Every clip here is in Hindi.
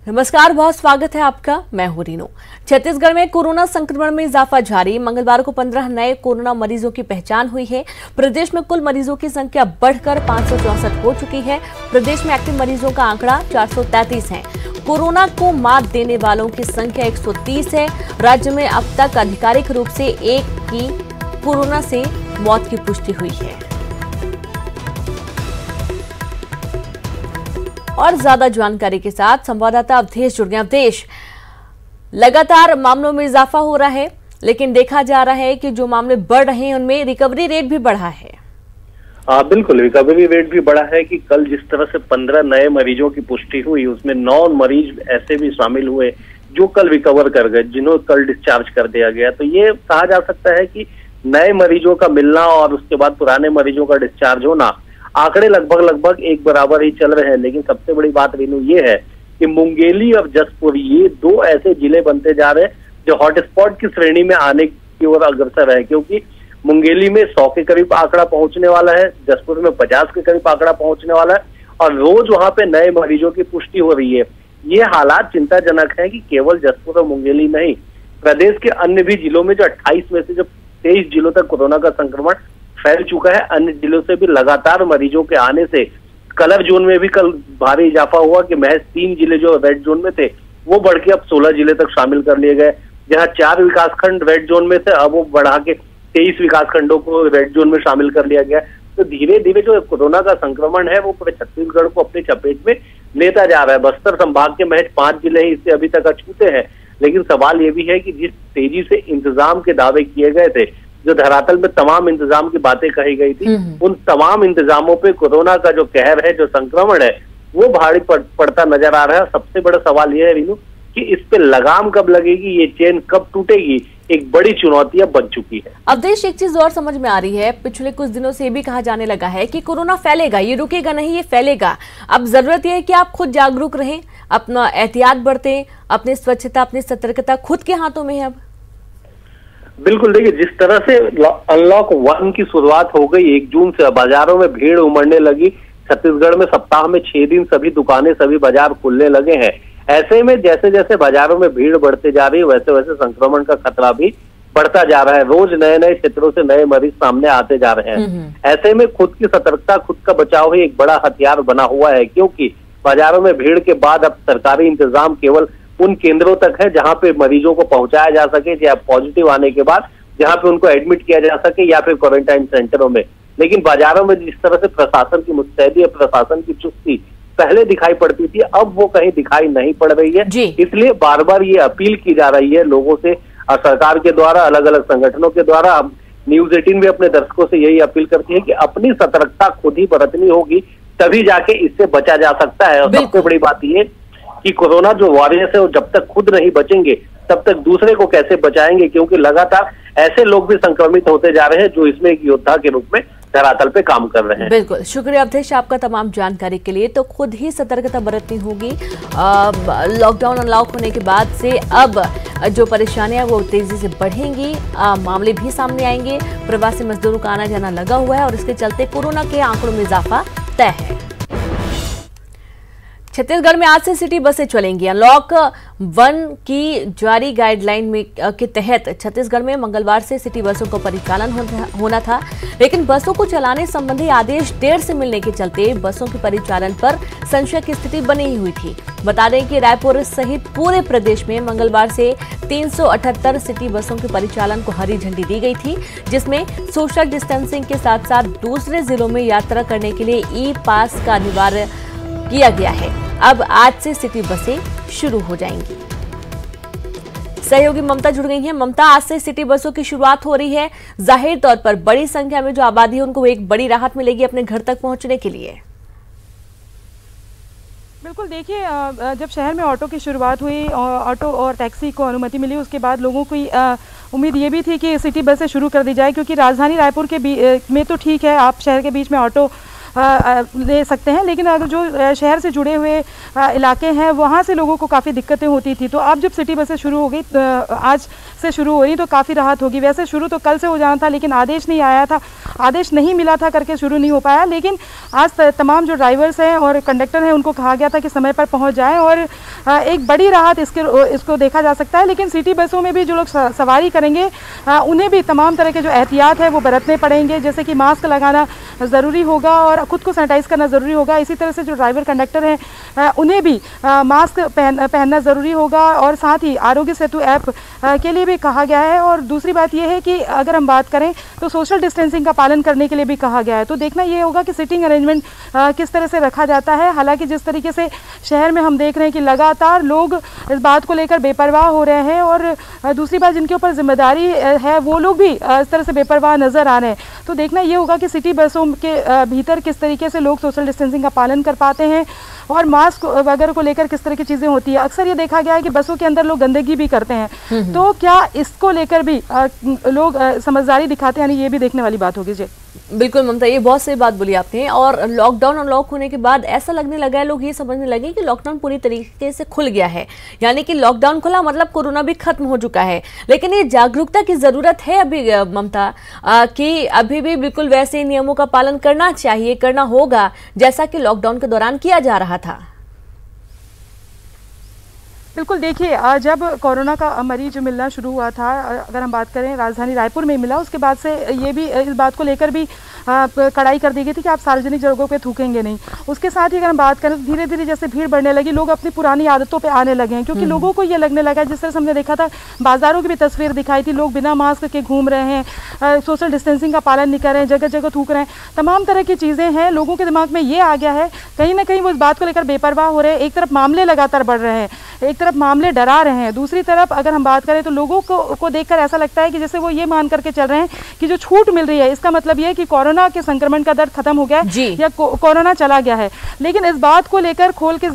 नमस्कार, बहुत स्वागत है आपका। मैं हूं रीनू। छत्तीसगढ़ में कोरोना संक्रमण में इजाफा जारी। मंगलवार को 15 नए कोरोना मरीजों की पहचान हुई है। प्रदेश में कुल मरीजों की संख्या बढ़कर 564 हो चुकी है। प्रदेश में एक्टिव मरीजों का आंकड़ा 433 है। कोरोना को मात देने वालों की संख्या 130 है। राज्य में अब तक आधिकारिक रूप से एक की कोरोना से मौत की पुष्टि हुई है। और ज्यादा जानकारी के साथ संवाददाता अवधेश जुड़ गए। अवधेश, लगातार मामलों में इजाफा हो रहा है, लेकिन देखा जा रहा है कि जो मामले बढ़ रहे हैं उनमें रिकवरी रेट भी बढ़ा है। बिल्कुल, रिकवरी रेट भी बढ़ा है कि कल जिस तरह से 15 नए मरीजों की पुष्टि हुई, उसमें 9 मरीज ऐसे भी शामिल हुए जो कल रिकवर कर गए, जिन्हों कल डिस्चार्ज कर दिया गया। तो ये कहा जा सकता है कि नए मरीजों का मिलना और उसके बाद पुराने मरीजों का डिस्चार्ज होना, आंकड़े लगभग एक बराबर ही चल रहे हैं। लेकिन सबसे बड़ी बात रीनू ये है कि मुंगेली और जसपुर, ये 2 ऐसे जिले बनते जा रहे हैं जो हॉटस्पॉट की श्रेणी में आने की ओर अग्रसर है, क्योंकि मुंगेली में 100 के करीब आंकड़ा पहुंचने वाला है, जसपुर में 50 के करीब आंकड़ा पहुंचने वाला है और रोज वहां पे नए मरीजों की पुष्टि हो रही है। ये हालात चिंताजनक है कि केवल जसपुर और मुंगेली नहीं, प्रदेश के अन्य भी जिलों में जो 28 में से जो 23 जिलों तक कोरोना का संक्रमण फैल चुका है, अन्य जिलों से भी लगातार मरीजों के आने से कलर जोन में भी कल भारी इजाफा हुआ कि महज 3 जिले जो रेड जोन में थे वो बढ़ के अब 16 जिले तक शामिल कर लिए गए। जहां 4 विकासखंड रेड जोन में थे, अब वो बढ़ा के 23 विकासखंडों को रेड जोन में शामिल कर लिया गया। तो धीरे धीरे जो कोरोना का संक्रमण है वो पूरे छत्तीसगढ़ को अपनी चपेट में लेता जा रहा है। बस्तर संभाग के महज 5 जिले ही इससे अभी तक अछूते हैं। लेकिन सवाल ये भी है कि जिस तेजी से इंतजाम के दावे किए गए थे, जो धरातल में तमाम इंतजाम की बातें कही गई थी, उन तमाम इंतजामों पे कोरोना का जो कहर है, जो संक्रमण है, वो भारी पड़ता नजर आ रहा है। सबसे बड़ा सवाल यह है रीनू कि इस पे लगाम कब लगेगी, ये चेन कब टूटेगी, एक बड़ी चुनौती अब बन चुकी है। अवधेश, एक चीज और समझ में आ रही है, पिछले कुछ दिनों से भी कहा जाने लगा है कि कोरोना फैलेगा, ये रुकेगा नहीं, ये फैलेगा। अब जरूरत यह है कि आप खुद जागरूक रहें, अपना एहतियात बरतें, अपनी स्वच्छता, अपनी सतर्कता खुद के हाथों में है। अब बिल्कुल, देखिए जिस तरह से अनलॉक 1 की शुरुआत हो गई 1 जून से, बाजारों में भीड़ उमड़ने लगी। छत्तीसगढ़ में सप्ताह में 6 दिन सभी दुकानें, सभी बाजार खुलने लगे हैं। ऐसे में जैसे जैसे बाजारों में भीड़ बढ़ते जा रही है, वैसे वैसे संक्रमण का खतरा भी बढ़ता जा रहा है। रोज नए नए क्षेत्रों से नए मरीज सामने आते जा रहे हैं। ऐसे में खुद की सतर्कता, खुद का बचाव ही एक बड़ा हथियार बना हुआ है, क्योंकि बाजारों में भीड़ के बाद अब सरकारी इंतजाम केवल उन केंद्रों तक है जहां पे मरीजों को पहुंचाया जा सके, या पॉजिटिव आने के बाद जहां पे उनको एडमिट किया जा सके, या फिर क्वारंटाइन सेंटरों में। लेकिन बाजारों में जिस तरह से प्रशासन की मुस्तैदी और प्रशासन की चुस्ती पहले दिखाई पड़ती थी, अब वो कहीं दिखाई नहीं पड़ रही है। इसलिए बार बार ये अपील की जा रही है लोगों से, और सरकार के द्वारा, अलग अलग संगठनों के द्वारा। न्यूज 18 भी अपने दर्शकों से यही अपील करती है कि अपनी सतर्कता खुद ही बरतनी होगी, तभी जाके इससे बचा जा सकता है। और सबसे बड़ी बात ये कि कोरोना जो वॉरियर्स है वो जब तक खुद नहीं बचेंगे तब तक दूसरे को कैसे बचाएंगे, क्योंकि लगातार ऐसे लोग भी संक्रमित होते जा रहे हैं जो इसमें एक योद्धा के रूप में धरातल पे काम कर रहे हैं। बिल्कुल, शुक्रिया अवधेश आपका तमाम जानकारी के लिए। तो खुद ही सतर्कता बरतनी होगी। लॉकडाउन अनलॉक होने के बाद से अब जो परेशानियां वो तेजी से बढ़ेंगी, मामले भी सामने आएंगे। प्रवासी मजदूरों का आना जाना लगा हुआ है और इसके चलते कोरोना के आंकड़ों में इजाफा तय है। छत्तीसगढ़ में आज से सिटी बसें चलेंगी। अनलॉक 1 की जारी गाइडलाइन में के तहत छत्तीसगढ़ में मंगलवार से सिटी बसों का परिचालन होना था, लेकिन बसों को चलाने संबंधी आदेश देर से मिलने के चलते बसों के परिचालन पर संशय की स्थिति बनी हुई थी। बता दें कि रायपुर सहित पूरे प्रदेश में मंगलवार से 378 सिटी बसों के परिचालन को हरी झंडी दी गई थी, जिसमें सोशल डिस्टेंसिंग के साथ साथ दूसरे जिलों में यात्रा करने के लिए ई पास का अनिवार्य किया गया है। अब आज से सिटी बसें शुरू हो जाएंगी। सहयोगी ममता जुड़ गई हैं। ममता, आज से सिटी बसों की शुरुआत हो रही है। जाहिर तौर पर बड़ी संख्या में जो आबादी है उनको एक बड़ी राहत मिलेगी अपने घर तक पहुंचने के लिए। बिल्कुल, देखिए जब शहर में ऑटो की शुरुआत हुई, ऑटो और टैक्सी को अनुमति मिली, उसके बाद लोगों की उम्मीद ये भी थी कि सिटी बसें शुरू कर दी जाए, क्योंकि राजधानी रायपुर के में तो ठीक है, आप शहर के बीच में ऑटो ले सकते हैं, लेकिन अगर जो शहर से जुड़े हुए इलाके हैं वहाँ से लोगों को काफ़ी दिक्कतें होती थी। तो अब जब सिटी बसें शुरू हो गई, आज से शुरू हो रही, तो काफ़ी राहत होगी। वैसे शुरू तो कल से हो जाना था, लेकिन आदेश नहीं आया था, आदेश नहीं मिला था करके शुरू नहीं हो पाया। लेकिन आज तमाम जो ड्राइवर्स हैं और कंडक्टर हैं उनको कहा गया था कि समय पर पहुंच जाएं, और एक बड़ी राहत इसको देखा जा सकता है। लेकिन सिटी बसों में भी जो लोग सवारी करेंगे उन्हें भी तमाम तरह के जो एहतियात है वो बरतने पड़ेंगे, जैसे कि मास्क लगाना ज़रूरी होगा और खुद को सैनिटाइज करना ज़रूरी होगा। इसी तरह से जो ड्राइवर कंडक्टर हैं उन्हें भी मास्क पहनना ज़रूरी होगा, और साथ ही आरोग्य सेतु ऐप के लिए भी कहा गया है। और दूसरी बात यह है कि अगर हम बात करें तो सोशल डिस्टेंसिंग का पालन करने के लिए भी कहा गया है। तो देखना ये होगा कि सिटिंग अरेंजमेंट किस तरह से रखा जाता है। हालांकि जिस तरीके से शहर में हम देख रहे हैं कि लगातार लोग इस बात को लेकर बेपरवाह हो रहे हैं, और दूसरी बात जिनके ऊपर जिम्मेदारी है वो लोग भी इस तरह से बेपरवाह नजर आ रहे हैं। तो देखना ये होगा कि सिटी बसों के भीतर किस तरीके से लोग सोशल डिस्टेंसिंग का पालन कर पाते हैं, और मास्क वगैरह को लेकर किस तरह की चीज़ें होती है। अक्सर ये देखा गया है कि बसों के अंदर लोग गंदगी भी करते हैं, तो क्या इसको लेकर भी लोग समझदारी दिखाते हैं, यानी ये भी देखने वाली बात होगी। जी बिल्कुल ममता, ये बहुत सही बात बोली आपने। और लॉकडाउन अनलॉक होने के बाद ऐसा लगने लगा है, लोग ये समझने लगे कि लॉकडाउन पूरी तरीके से खुल गया है, यानी कि लॉकडाउन खुला मतलब कोरोना भी खत्म हो चुका है। लेकिन ये जागरूकता की जरूरत है अभी ममता, कि अभी भी बिल्कुल वैसे नियमों का पालन करना चाहिए, करना होगा जैसा कि लॉकडाउन के दौरान किया जा रहा था। बिल्कुल, देखिए जब कोरोना का मरीज मिलना शुरू हुआ था, अगर हम बात करें राजधानी रायपुर में मिला, उसके बाद से ये भी इस बात को लेकर भी कड़ाई कर दी गई थी कि आप सार्वजनिक जगहों पे थूकेंगे नहीं। उसके साथ ही अगर हम बात करें तो धीरे धीरे जैसे भीड़ बढ़ने लगी, लोग अपनी पुरानी आदतों पे आने लगे हैं, क्योंकि लोगों को ये लगने लगा, जिस तरह से हमने देखा था बाजारों की भी तस्वीर दिखाई थी, लोग बिना मास्क के घूम रहे हैं, सोशल डिस्टेंसिंग का पालन नहीं कर रहे हैं, जगह जगह थूक रहे हैं, तमाम तरह की चीज़ें हैं। लोगों के दिमाग में ये आ गया है, कहीं ना कहीं वो इस बात को लेकर बेपरवाह हो रहे हैं। एक तरफ मामले लगातार बढ़ रहे हैं, एक तरफ मामले डरा रहे हैं, दूसरी तरफ अगर हम बात करें तो लोगों को देखकर ऐसा लगता है कि जैसे वो ये मान करके चल रहे हैं कि जो छूट मिल रही है इसका मतलब ये है कि कोरोना के संक्रमण का दर खत्म हो गया है या कोरोना चला गया है। लेकिन इस बात को लेकर खोल के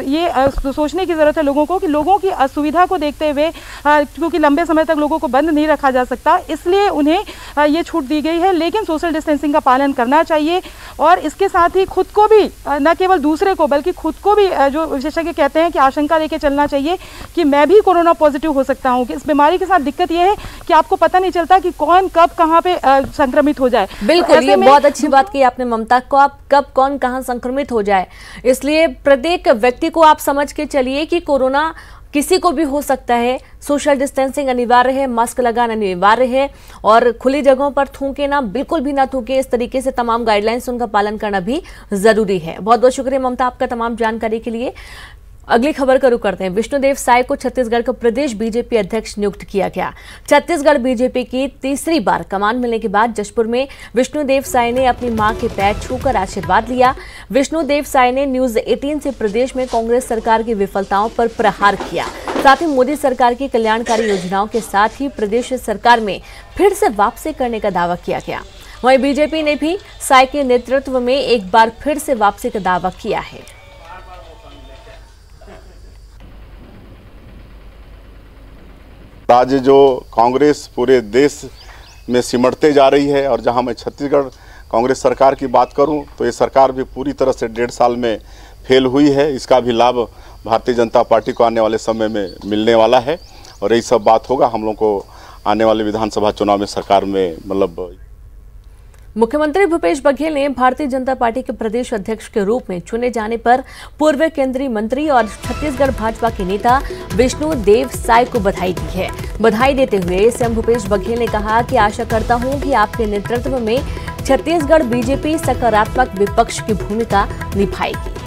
ये सोचने की जरूरत है लोगों को कि लोगों की असुविधा को देखते हुए, क्योंकि लंबे समय तक लोगों को बंद नहीं रखा जा सकता, इसलिए उन्हें ये छूट दी गई है। लेकिन सोशल डिस्टेंसिंग का पालन करना चाहिए, और इसके साथ ही खुद को भी, न केवल दूसरे को बल्कि खुद को भी, जो विशेषज्ञ कहते हैं कि आशंका लेके चलना चाहिए कि मैं भी कोरोना पॉजिटिव हो सकता हूं। कि इस बीमारी के साथ दिक्कत यह है कि आपको पता नहीं चलता कि कौन कब कहां पे संक्रमित हो जाए। बिल्कुल, ये बहुत अच्छी बात की आपने ममता को, आप कब कौन कहां संक्रमित हो जाए, इसलिए प्रत्येक व्यक्ति को आप समझ के चलिए कि कोरोना किसी को भी हो सकता है। सोशल डिस्टेंसिंग अनिवार्य है, मास्क लगाना अनिवार्य है, और खुली जगहों पर थूके ना, बिल्कुल भी ना थूके, इस तरीके से तमाम गाइडलाइंस उनका पालन करना भी जरूरी है। बहुत बहुत शुक्रिया ममता आपका तमाम जानकारी के लिए। अगली खबर का रुख करते हैं। विष्णुदेव साय को छत्तीसगढ़ का प्रदेश बीजेपी अध्यक्ष नियुक्त किया गया। छत्तीसगढ़ बीजेपी की तीसरी बार कमान मिलने के बाद जशपुर में विष्णुदेव साय ने अपनी मां के पैर छूकर आशीर्वाद लिया। विष्णुदेव साय ने न्यूज 18 से प्रदेश में कांग्रेस सरकार की विफलताओं पर प्रहार किया। साथ ही मोदी सरकार की कल्याणकारी योजनाओं के साथ ही प्रदेश सरकार में फिर से वापसी करने का दावा किया गया। वहीं बीजेपी ने भी साय के नेतृत्व में एक बार फिर से वापसी का दावा किया है। आज जो कांग्रेस पूरे देश में सिमटते जा रही है, और जहां मैं छत्तीसगढ़ कांग्रेस सरकार की बात करूं तो ये सरकार भी पूरी तरह से 1.5 साल में फेल हुई है। इसका भी लाभ भारतीय जनता पार्टी को आने वाले समय में मिलने वाला है, और यही सब बात होगा हम लोग को आने वाले विधानसभा चुनाव में सरकार में। मतलब मुख्यमंत्री भूपेश बघेल ने भारतीय जनता पार्टी के प्रदेश अध्यक्ष के रूप में चुने जाने पर पूर्व केंद्रीय मंत्री और छत्तीसगढ़ भाजपा के नेता विष्णुदेव साय को बधाई दी है। बधाई देते हुए सीएम भूपेश बघेल ने कहा कि आशा करता हूं कि आपके नेतृत्व में छत्तीसगढ़ बीजेपी सकारात्मक विपक्ष की भूमिका निभाएगी।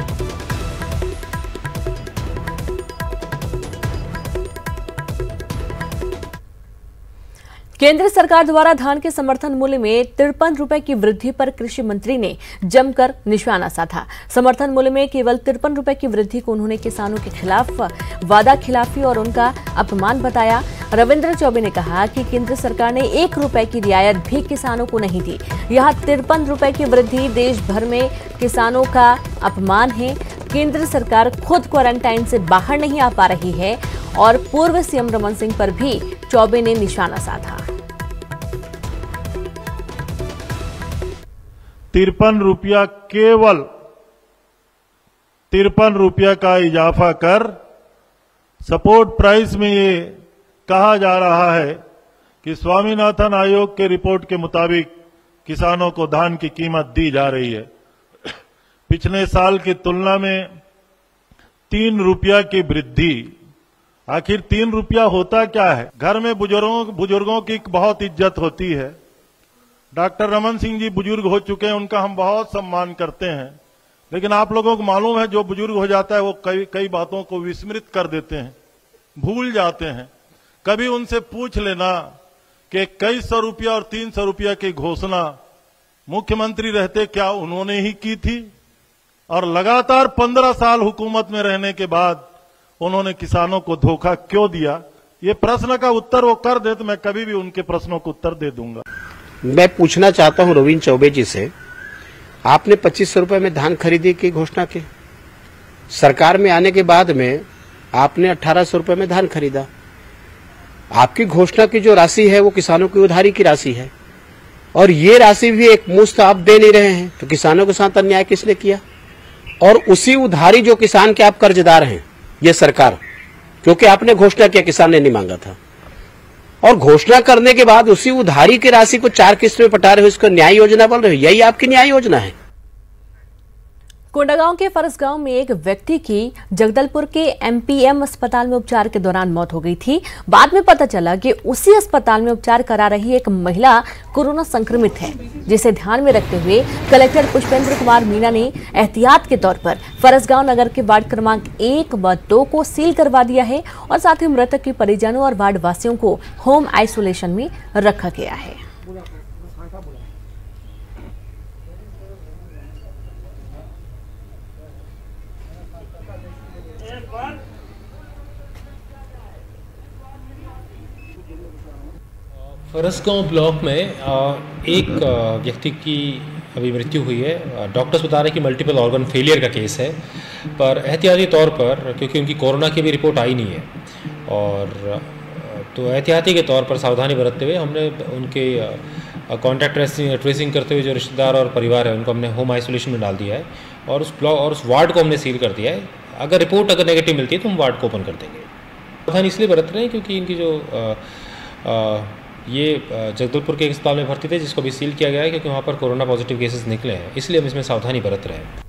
केंद्र सरकार द्वारा धान के समर्थन मूल्य में 53 रुपए की वृद्धि पर कृषि मंत्री ने जमकर निशाना साधा। समर्थन मूल्य में केवल 53 रुपए की वृद्धि को उन्होंने किसानों के खिलाफ वादा खिलाफी और उनका अपमान बताया। रविंद्र चौबे ने कहा कि केंद्र सरकार ने 1 रुपए की रियायत भी किसानों को नहीं दी। यह 53 रुपए की वृद्धि देश भर में किसानों का अपमान है। केंद्र सरकार खुद क्वारंटाइन से बाहर नहीं आ पा रही है, और पूर्व सीएम रमन सिंह पर भी चौबे ने निशाना साधा। 53 रुपया, केवल 53 रुपया का इजाफा कर सपोर्ट प्राइस में ये कहा जा रहा है कि स्वामीनाथन आयोग के रिपोर्ट के मुताबिक किसानों को धान की कीमत दी जा रही है। पिछले साल की तुलना में 3 रुपया की वृद्धि। आखिर 3 रुपया होता क्या है? घर में बुजुर्गों की बहुत इज्जत होती है। डॉक्टर रमन सिंह जी बुजुर्ग हो चुके हैं, उनका हम बहुत सम्मान करते हैं, लेकिन आप लोगों को मालूम है जो बुजुर्ग हो जाता है वो कई बातों को विस्मृत कर देते हैं, भूल जाते हैं। कभी उनसे पूछ लेना कि कई 100 रुपया और 300 रुपया की घोषणा मुख्यमंत्री रहते क्या उन्होंने ही की थी? और लगातार 15 साल हुकूमत में रहने के बाद उन्होंने किसानों को धोखा क्यों दिया? ये प्रश्न का उत्तर वो कर दे तो मैं कभी भी उनके प्रश्नों को उत्तर दे दूंगा। मैं पूछना चाहता हूं रविंद्र चौबे जी से, आपने 2500 रुपए में धान खरीदी की घोषणा की, सरकार में आने के बाद में आपने 1800 रुपए में धान खरीदा। आपकी घोषणा की जो राशि है वो किसानों की उधारी की राशि है, और ये राशि भी एक मुश्त आप दे नहीं रहे हैं, तो किसानों के साथ अन्याय किसने किया? और उसी उधारी जो किसान के आप कर्जदार हैं, ये सरकार, क्योंकि आपने घोषणा किया, किसान ने नहीं मांगा था, और घोषणा करने के बाद उसी उधारी की राशि को 4 किस्त में पटा रहे हो, इसको न्याय योजना बोल रहे हो। यही आपकी न्याय योजना है। कोंडागांव के फरसगांव में एक व्यक्ति की जगदलपुर के एमपीएम अस्पताल में उपचार के दौरान मौत हो गई थी। बाद में पता चला कि उसी अस्पताल में उपचार करा रही एक महिला कोरोना संक्रमित है, जिसे ध्यान में रखते हुए कलेक्टर पुष्पेंद्र कुमार मीणा ने एहतियात के तौर पर फरसगांव नगर के वार्ड क्रमांक 1 व 2 को सील करवा दिया है और साथ ही मृतक के परिजनों और वार्ड वासियों को होम आइसोलेशन में रखा गया है। फरसगांव ब्लॉक में एक व्यक्ति की अभी मृत्यु हुई है। डॉक्टर्स बता रहे हैं कि मल्टीपल ऑर्गन फेलियर का केस है, पर एहतियाती तौर पर, क्योंकि उनकी कोरोना की भी रिपोर्ट आई नहीं है, और तो एहतियाती के तौर पर सावधानी बरतते हुए हमने उनके कॉन्टैक्ट ट्रेसिंग करते हुए जो रिश्तेदार और परिवार है उनको हमने होम आइसोलेशन में डाल दिया है, और उस ब्लॉक और उस वार्ड को हमने सील कर दिया है। अगर रिपोर्ट नेगेटिव मिलती है तो हम वार्ड को ओपन कर देंगे। सावधानी इसलिए बरत रहे हैं क्योंकि इनकी जो ये जगदलपुर के अस्पताल में भर्ती थे, जिसको भी सील किया गया है क्योंकि वहाँ पर कोरोना पॉजिटिव केसेस निकले हैं, इसलिए हम इसमें सावधानी बरत रहे हैं।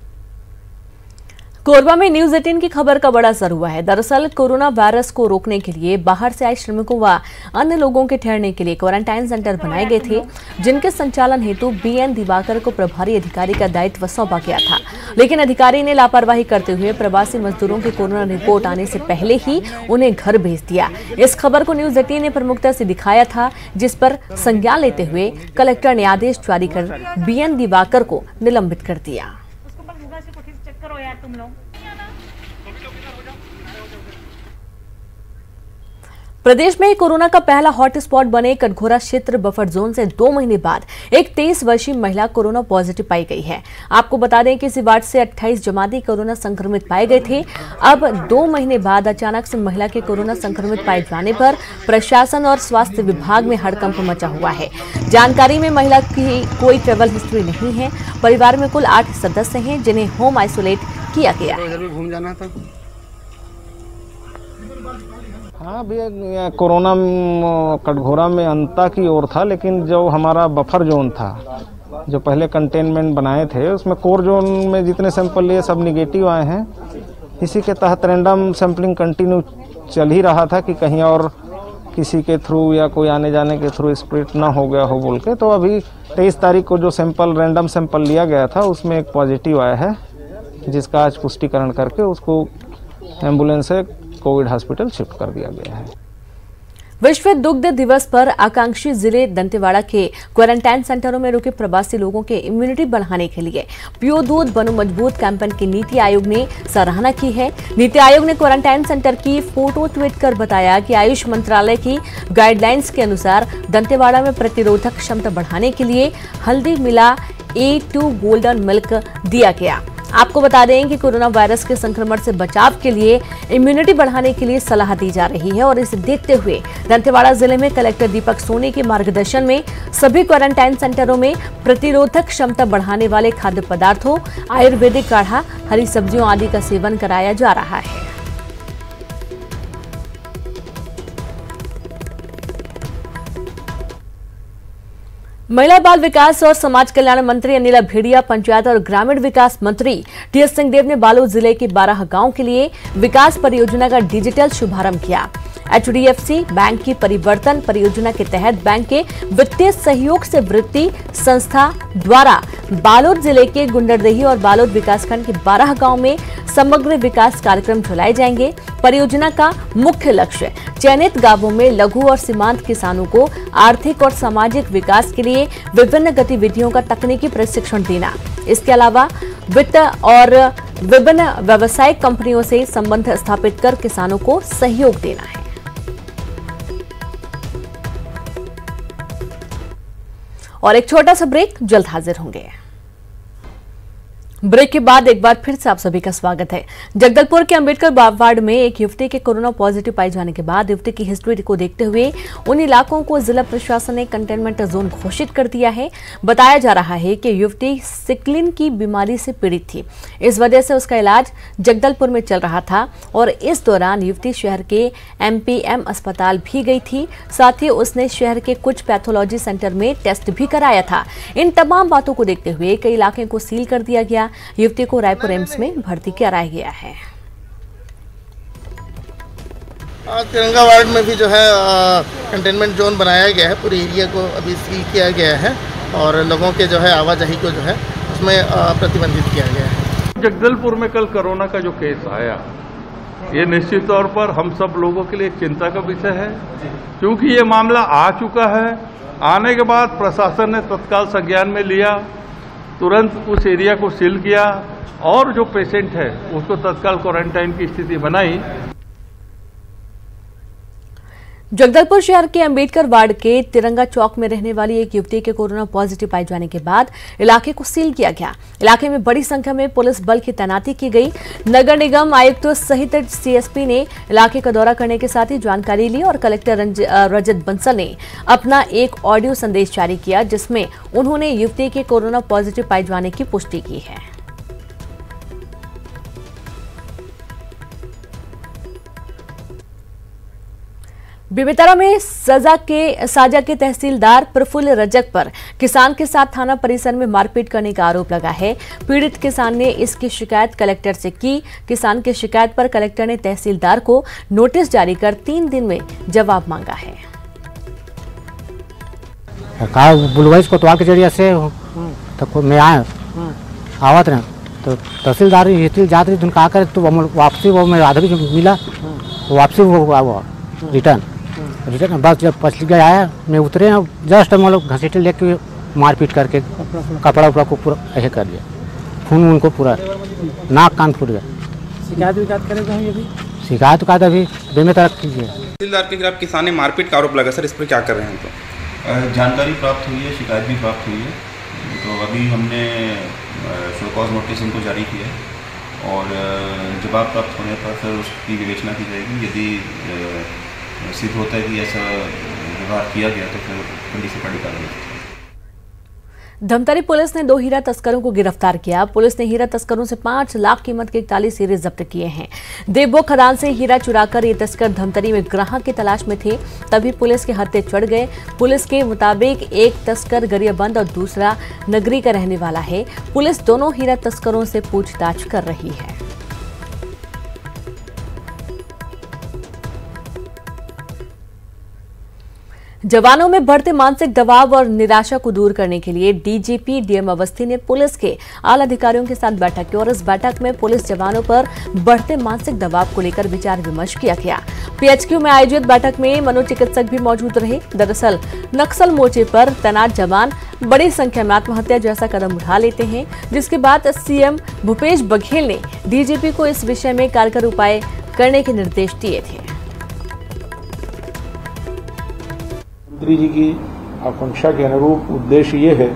कोरबा में न्यूज 18 की खबर का बड़ा असर हुआ है। दरअसल कोरोना वायरस को रोकने के लिए बाहर से आए श्रमिकों व अन्य लोगों के ठहरने के लिए क्वारंटाइन सेंटर बनाए गए थे, जिनके संचालन हेतु बीएन दिवाकर को प्रभारी अधिकारी का दायित्व सौंपा गया था। लेकिन अधिकारी ने लापरवाही करते हुए प्रवासी मजदूरों की कोरोना रिपोर्ट आने से पहले ही उन्हें घर भेज दिया। इस खबर को न्यूज 18 ने प्रमुखता से दिखाया था, जिस पर संज्ञान लेते हुए कलेक्टर ने आदेश जारी कर बीएन दिवाकर को निलंबित कर दिया। प्रदेश में कोरोना का पहला हॉटस्पॉट बने कटघोरा क्षेत्र बफर जोन से 2 महीने बाद एक 23 वर्षीय महिला कोरोना पॉजिटिव पाई गई है। आपको बता दें कि इसी वार्ड से 28 जमाती कोरोना संक्रमित पाए गए थे। अब 2 महीने बाद अचानक से महिला के कोरोना संक्रमित पाए जाने पर प्रशासन और स्वास्थ्य विभाग में हड़कंप मचा हुआ है। जानकारी में महिला की कोई ट्रेवल हिस्ट्री नहीं है। परिवार में कुल 8 सदस्य हैं, जिन्हें होम आइसोलेट किया गया है। घूम जाना था। हाँ भैया, कोरोना कटघोरा में अंता की ओर था, लेकिन जो हमारा बफर जोन था, जो पहले कंटेनमेंट बनाए थे, उसमें कोर जोन में जितने सैंपल लिए सब निगेटिव आए हैं। इसी के तहत रैंडम सैंपलिंग कंटिन्यू चल ही रहा था कि कहीं और किसी के थ्रू या कोई आने जाने के थ्रू स्प्रेड ना हो गया हो बोल के। तो अभी 23 तारीख को जो सैंपल रैंडम सैंपल लिया गया था, उसमें एक पॉजिटिव आया है, जिसका आज पुष्टिकरण करके उसको एम्बुलेंस से कोविड हॉस्पिटल शिफ्ट कर दिया गया है। विश्व दुग्ध दिवस पर आकांक्षी जिले दंतेवाड़ा के क्वारंटाइन सेंटरों में रुके प्रवासी लोगों के इम्यूनिटी बढ़ाने के लिए पियो दूध बनो मजबूत कैंपेन की नीति आयोग ने सराहना की है। नीति आयोग ने क्वारंटाइन सेंटर की फोटो ट्वीट कर बताया कि आयुष मंत्रालय की गाइडलाइंस के अनुसार दंतेवाड़ा में प्रतिरोधक क्षमता बढ़ाने के लिए हल्दी मिला A2 गोल्डन मिल्क दिया गया। आपको बता दें कि कोरोना वायरस के संक्रमण से बचाव के लिए इम्यूनिटी बढ़ाने के लिए सलाह दी जा रही है और इसे देखते हुए दंतेवाड़ा जिले में कलेक्टर दीपक सोनी के मार्गदर्शन में सभी क्वारंटाइन सेंटरों में प्रतिरोधक क्षमता बढ़ाने वाले खाद्य पदार्थों, आयुर्वेदिक काढ़ा, हरी सब्जियों आदि का सेवन कराया जा रहा है। महिला बाल विकास और समाज कल्याण मंत्री अनिला भेड़िया, पंचायत और ग्रामीण विकास मंत्री टीएस सिंहदेव ने बालोद जिले के 12 गांव के लिए विकास परियोजना का डिजिटल शुभारंभ किया। एचडीएफसी बैंक की परिवर्तन परियोजना के तहत बैंक के वित्तीय सहयोग से वृत्ति संस्था द्वारा बालोद जिले के गुंडरदेही और बालोद विकासखंड के 12 गांव में समग्र विकास कार्यक्रम चलाए जाएंगे। परियोजना का मुख्य लक्ष्य चयनित गांवों में लघु और सीमांत किसानों को आर्थिक और सामाजिक विकास के लिए विभिन्न गतिविधियों का तकनीकी प्रशिक्षण देना। इसके अलावा वित्त और विभिन्न व्यावसायिक कंपनियों से संबंध स्थापित कर किसानों को सहयोग देना है। और एक छोटा सा ब्रेक, जल्द हाजिर होंगे। ब्रेक के बाद एक बार फिर से आप सभी का स्वागत है। जगदलपुर के अंबेडकर वार्ड में एक युवती के कोरोना पॉजिटिव पाए जाने के बाद युवती की हिस्ट्री को देखते हुए उन इलाकों को जिला प्रशासन ने कंटेनमेंट जोन घोषित कर दिया है। बताया जा रहा है कि युवती सिकलिन की बीमारी से पीड़ित थी। इस वजह से उसका इलाज जगदलपुर में चल रहा था और इस दौरान युवती शहर के एमपीएम अस्पताल भी गई थी। साथ ही उसने शहर के कुछ पैथोलॉजी सेंटर में टेस्ट भी कराया था। इन तमाम बातों को देखते हुए कई इलाके को सील कर दिया गया। युवती को रायपुर एम्स में भर्ती कराया गया है। तिरंगा वार्ड में भी जो है कंटेनमेंट जोन बनाया गया है। पूरे एरिया को अभी सील किया गया है और लोगों के जो है आवाजाही को जो है उसमें प्रतिबंधित किया गया है। जगदलपुर में कल कोरोना का जो केस आया, ये निश्चित तौर पर हम सब लोगों के लिए चिंता का विषय है, क्योंकि ये मामला आ चुका है। आने के बाद प्रशासन ने तत्काल संज्ञान में लिया, तुरंत उस एरिया को सील किया और जो पेशेंट है उसको तत्काल क्वारंटाइन की स्थिति बनाई। जगदलपुर शहर के अंबेडकर वार्ड के तिरंगा चौक में रहने वाली एक युवती के कोरोना पॉजिटिव पाए जाने के बाद इलाके को सील किया गया। इलाके में बड़ी संख्या में पुलिस बल की तैनाती की गई। नगर निगम आयुक्त सहित सीएसपी ने इलाके का दौरा करने के साथ ही जानकारी ली और कलेक्टर रजत बंसल ने अपना एक ऑडियो संदेश जारी किया, जिसमें उन्होंने युवती के कोरोना पॉजिटिव पाए जाने की पुष्टि की है। बेमेतरा में साजा के तहसीलदार प्रफुल्ल रजक पर किसान के साथ थाना परिसर में मारपीट करने का आरोप लगा है। पीड़ित किसान ने इसकी शिकायत कलेक्टर से की। किसान की शिकायत पर कलेक्टर ने तहसीलदार को नोटिस जारी कर 3 दिन में जवाब मांगा है। बुलवाइस कोतवाल के जरिए से तो मैं आया आवत रहे तो तहसीलदार जाते कहा करे तो वापसी वो मैं आधा भी मिला, वापसी वो रिटर्न बस जब पछली गया आया मैं उतरे जस्ट हम लोग घसीटे लेके मारपीट करके कपड़ा उपड़ा को पूरा ऐसे कर दिया। खून उनको पूरा नाक कान फूट गया। शिकायत करेगा अभी? शिकायत का अभी बेमेतरा कीजिए। तहसीलदार के खिलाफ किसान ने मारपीट का आरोप लगा, सर इस पर क्या कर रहे हैं? तो जानकारी प्राप्त हुई है, शिकायत भी प्राप्त हुई है, तो अभी हमने शो कॉज नोटिस उनको जारी किया है और जवाब प्राप्त होने पर फिर उसकी विवेचना की जाएगी। यदि सिद्ध होता है कि ऐसा व्यवहार किया गया तो फिर कड़ी से कड़ी कार्रवाई। धमतरी पुलिस ने 2 हीरा तस्करों को गिरफ्तार किया। पुलिस ने हीरा तस्करों से 5 लाख कीमत के 41 हीरे जब्त किए हैं। देवबो खदान से हीरा चुराकर ये तस्कर धमतरी में ग्राहक की तलाश में थे, तभी पुलिस के हत्थे चढ़ गए। पुलिस के मुताबिक एक तस्कर गरियाबंद और दूसरा नगरी का रहने वाला है। पुलिस दोनों हीरा तस्करों से पूछताछ कर रही है। जवानों में बढ़ते मानसिक दबाव और निराशा को दूर करने के लिए डीजीपी डीएम अवस्थी ने पुलिस के आला अधिकारियों के साथ बैठक की और इस बैठक में पुलिस जवानों पर बढ़ते मानसिक दबाव को लेकर विचार विमर्श किया गया। पीएचक्यू में आयोजित बैठक में मनोचिकित्सक भी मौजूद रहे। दरअसल नक्सल मोर्चे पर तैनात जवान बड़ी संख्या में आत्महत्या जैसा कदम उठा लेते हैं, जिसके बाद सीएम भूपेश बघेल ने डीजीपी को इस विषय में कारगर उपाय करने के निर्देश दिए थे। मंत्री जी की आकांक्षा के अनुरूप उद्देश्य ये है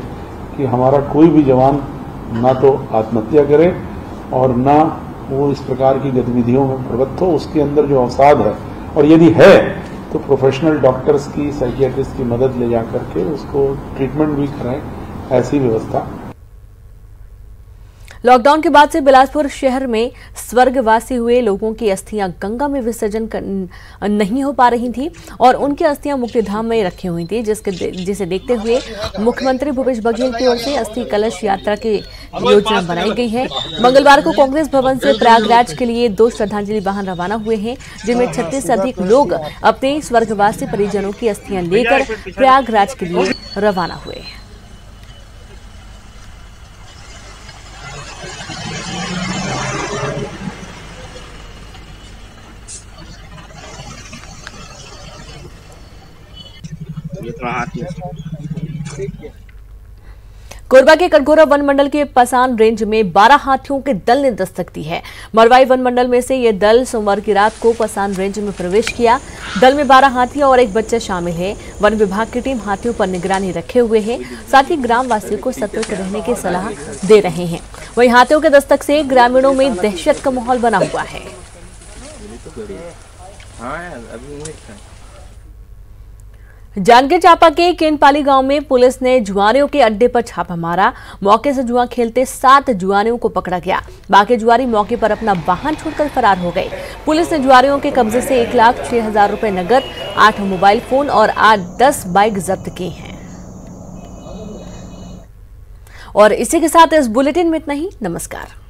कि हमारा कोई भी जवान ना तो आत्महत्या करे और ना वो इस प्रकार की गतिविधियों में प्रवृत्त हो। उसके अंदर जो अवसाद है, और यदि है तो प्रोफेशनल डॉक्टर्स की, साइकियाट्रिस्ट की मदद ले जा करके उसको ट्रीटमेंट भी कराएं, ऐसी व्यवस्था। लॉकडाउन के बाद से बिलासपुर शहर में स्वर्गवासी हुए लोगों की अस्थियां गंगा में विसर्जन नहीं हो पा रही थी और उनकी अस्थियां मुक्तिधाम में रखी हुई थी, जिसे देखते हुए मुख्यमंत्री भूपेश बघेल की ओर से अस्थि कलश यात्रा की योजना बनाई गई है। मंगलवार को कांग्रेस भवन से प्रयागराज के लिए 2 श्रद्धांजलि वाहन रवाना हुए हैं, जिनमें 36 से अधिक लोग अपने स्वर्गवासी परिजनों की अस्थियां लेकर प्रयागराज के लिए रवाना हुए। कोरबा के कटघोरा वन मंडल के पसान रेंज में 12 हाथियों के दल ने दस्तक दी है। मरवाई वन मंडल में से यह दल सोमवार की रात को पसान रेंज में प्रवेश किया। दल में 12 हाथियां और एक बच्चा शामिल है। वन विभाग की टीम हाथियों पर निगरानी रखे हुए है, साथ ही ग्राम वासियों को सतर्क रहने की सलाह दे रहे हैं। वहीं हाथियों के दस्तक से ग्रामीणों में दहशत का माहौल बना हुआ है। जांजगीर चांपा के केनपाली गांव में पुलिस ने जुआरियों के अड्डे पर छापा मारा। मौके से जुआ खेलते 7 जुआरियों को पकड़ा गया। बाकी जुआरी मौके पर अपना वाहन छोड़कर फरार हो गए। पुलिस ने जुआरियों के कब्जे से 1,06,000 रुपए नगद, 8 मोबाइल फोन और 10 बाइक जब्त की हैं। और इसी के साथ इस बुलेटिन में इतना ही। नमस्कार।